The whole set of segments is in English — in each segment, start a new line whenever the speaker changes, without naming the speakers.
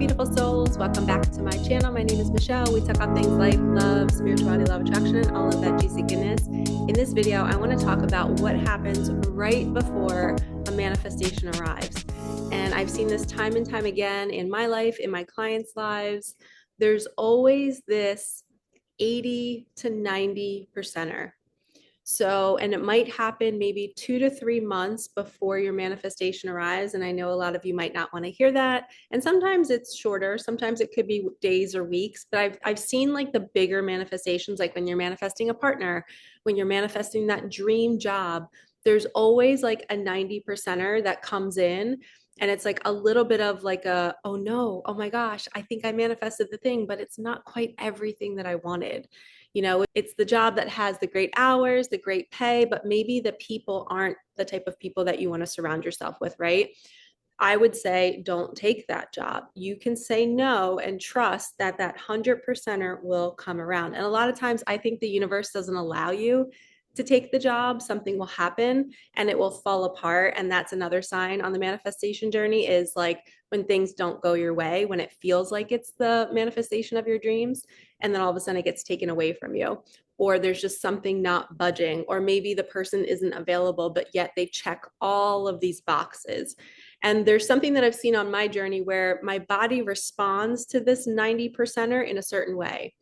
beautiful souls. Welcome back to my channel. My name is Michelle. We talk about things like love, spirituality, love, attraction, and all of that juicy goodness. In this video, I want to talk about what happens right before a manifestation arrives. And I've seen this time and time again in my life, in my clients' lives. There's always this 80 to 90%er. So, and it might happen maybe 2 to 3 months before your manifestation arrives. And I know a lot of you might not want to hear that. And sometimes it's shorter. Sometimes it could be days or weeks. But I've seen like the bigger manifestations, like when you're manifesting a partner, when you're manifesting that dream job, there's always like a 90%er that comes in. And it's like a little bit of like a, oh no, oh my gosh, I think I manifested the thing, but it's not quite everything that I wanted. You know, it's the job that has the great hours, the great pay, but maybe the people aren't the type of people that you want to surround yourself with, right? I would say don't take that job. You can say no and trust that that 100%er will come around. And a lot of times I think the universe doesn't allow you to take the job. Something will happen and it will fall apart. And that's another sign on the manifestation journey, is like when things don't go your way, when it feels like it's the manifestation of your dreams, and then all of a sudden it gets taken away from you, or there's just something not budging, or maybe the person isn't available, but yet they check all of these boxes. And there's something that I've seen on my journey where my body responds to this 90%er in a certain way.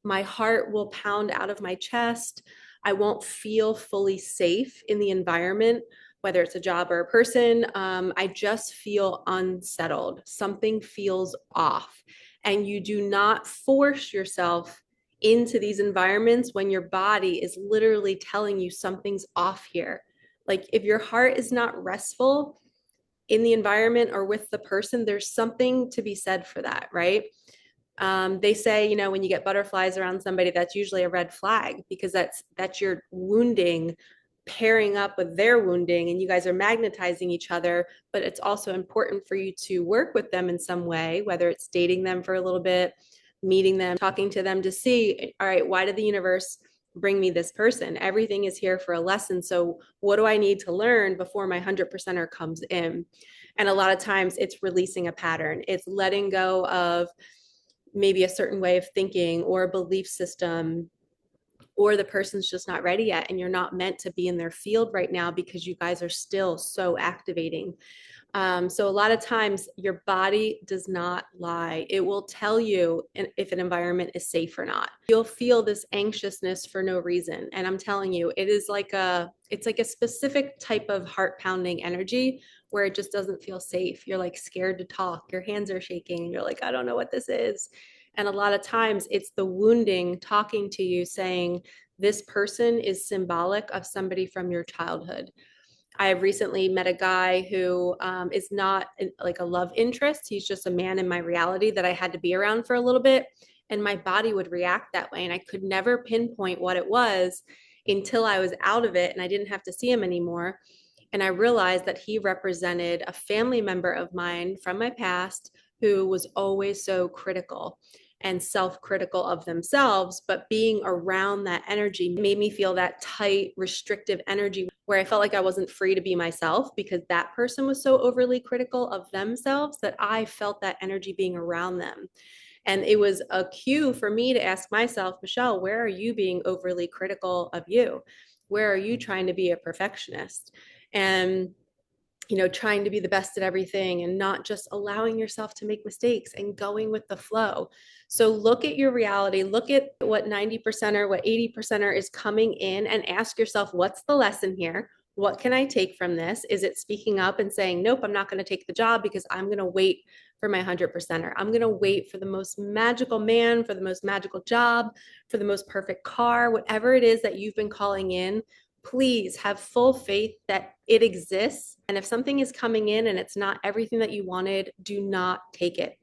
My heart will pound out of my chest. I won't feel fully safe in the environment, whether it's a job or a person. I just feel unsettled. Something feels off. And you do not force yourself into these environments when your body is literally telling you something's off here. Like if your heart is not restful in the environment or with the person, there's something to be said for that, right? They say, you know, when you get butterflies around somebody, that's usually a red flag, because that's your wounding pairing up with their wounding, and you guys are magnetizing each other. But it's also important for you to work with them in some way, whether it's dating them for a little bit, meeting them, talking to them, to see, all right, why did the universe bring me this person? Everything is here for a lesson. So what do I need to learn before my 100%er comes in? And a lot of times it's releasing a pattern. It's letting go of maybe a certain way of thinking or a belief system, or the person's just not ready yet and you're not meant to be in their field right now because you guys are still so activating. So a lot of times your body does not lie. It will tell you if an environment is safe or not. You'll feel this anxiousness for no reason. And I'm telling you, it's like a specific type of heart pounding energy where it just doesn't feel safe. You're like scared to talk. Your hands are shaking and you're like, I don't know what this is. And a lot of times it's the wounding talking to you, saying this person is symbolic of somebody from your childhood. I have recently met a guy who is not like a love interest. He's just a man in my reality that I had to be around for a little bit. And my body would react that way. And I could never pinpoint what it was until I was out of it and I didn't have to see him anymore. And I realized that he represented a family member of mine from my past who was always so critical and self-critical of themselves, but being around that energy made me feel that tight, restrictive energy where I felt like I wasn't free to be myself because that person was so overly critical of themselves that I felt that energy being around them. And it was a cue for me to ask myself, Michelle, where are you being overly critical of you? Where are you trying to be a perfectionist? And you know, trying to be the best at everything and not just allowing yourself to make mistakes and going with the flow. So look at your reality, look at what 90% or what 80% is coming in, and ask yourself, what's the lesson here? What can I take from this? Is it speaking up and saying, nope, I'm not going to take the job because I'm going to wait for my 100%er. I'm going to wait for the most magical man, for the most magical job, for the most perfect car, whatever it is that you've been calling in. Please have full faith that it exists. And if something is coming in and it's not everything that you wanted, do not take it.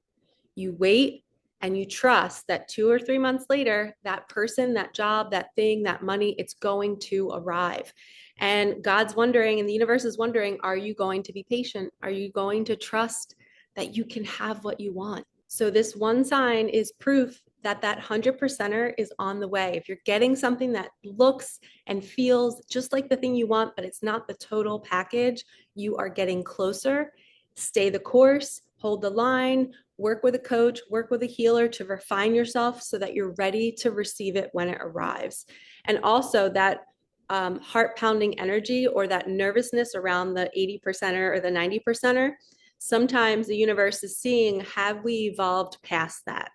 You wait and you trust that 2 or 3 months later, that person, that job, that thing, that money, it's going to arrive. And God's wondering, and the universe is wondering, are you going to be patient? Are you going to trust that you can have what you want? So this one sign is proof that that 100%er is on the way. If you're getting something that looks and feels just like the thing you want, but it's not the total package, you are getting closer. Stay the course, hold the line, work with a coach, work with a healer to refine yourself so that you're ready to receive it when it arrives. And also that heart pounding energy or that nervousness around the 80%er or the 90%er, sometimes the universe is seeing, have we evolved past that?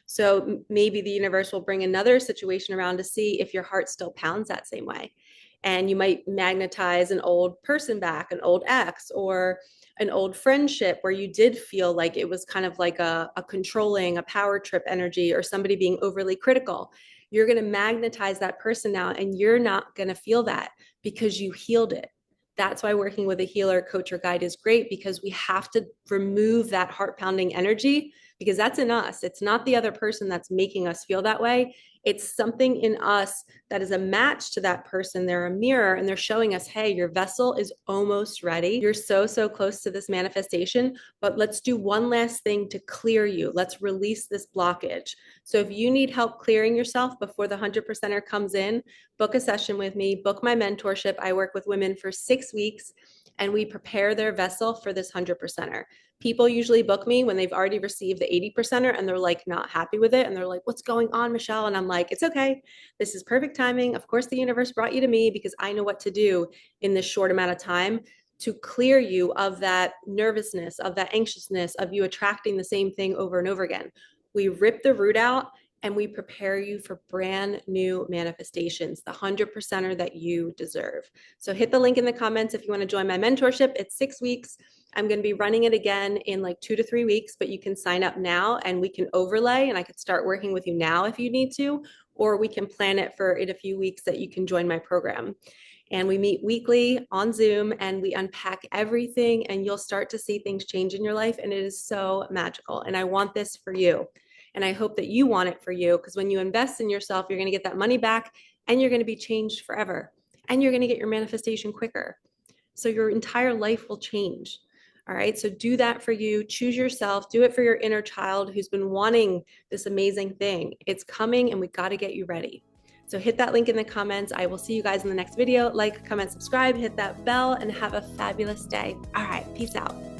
So maybe the universe will bring another situation around to see if your heart still pounds that same way. And you might magnetize an old person back, an old ex, or an old friendship where you did feel like it was kind of like a controlling, a power trip energy, or somebody being overly critical. You're going to magnetize that person now, and you're not going to feel that because you healed it. That's why working with a healer, coach, or guide is great, because we have to remove that heart pounding energy, because that's in us. It's not the other person that's making us feel that way. It's something in us that is a match to that person. They're a mirror and they're showing us, hey, your vessel is almost ready. You're so, so close to this manifestation, but let's do one last thing to clear you. Let's release this blockage. So if you need help clearing yourself before the 100%er comes in, book a session with me, book my mentorship. I work with women for 6 weeks and we prepare their vessel for this 100%er. People usually book me when they've already received the 80%er and they're like not happy with it. And they're like, what's going on, Michelle? And I'm like, it's okay. This is perfect timing. Of course, the universe brought you to me because I know what to do in this short amount of time to clear you of that nervousness, of that anxiousness, of you attracting the same thing over and over again. We rip the root out and we prepare you for brand new manifestations, the 100%er that you deserve. So hit the link in the comments if you want to join my mentorship. It's 6 weeks. I'm going to be running it again in like 2 to 3 weeks, but you can sign up now and we can overlay and I could start working with you now if you need to, or we can plan it for in a few weeks that you can join my program. And we meet weekly on Zoom and we unpack everything and you'll start to see things change in your life. And it is so magical. And I want this for you. And I hope that you want it for you, because when you invest in yourself, you're going to get that money back and you're going to be changed forever. And you're going to get your manifestation quicker. So your entire life will change. All right. So do that for you. Choose yourself. Do it for your inner child who's been wanting this amazing thing. It's coming and we got to get you ready. So hit that link in the comments. I will see you guys in the next video. Like, comment, subscribe, hit that bell, and have a fabulous day. All right. Peace out.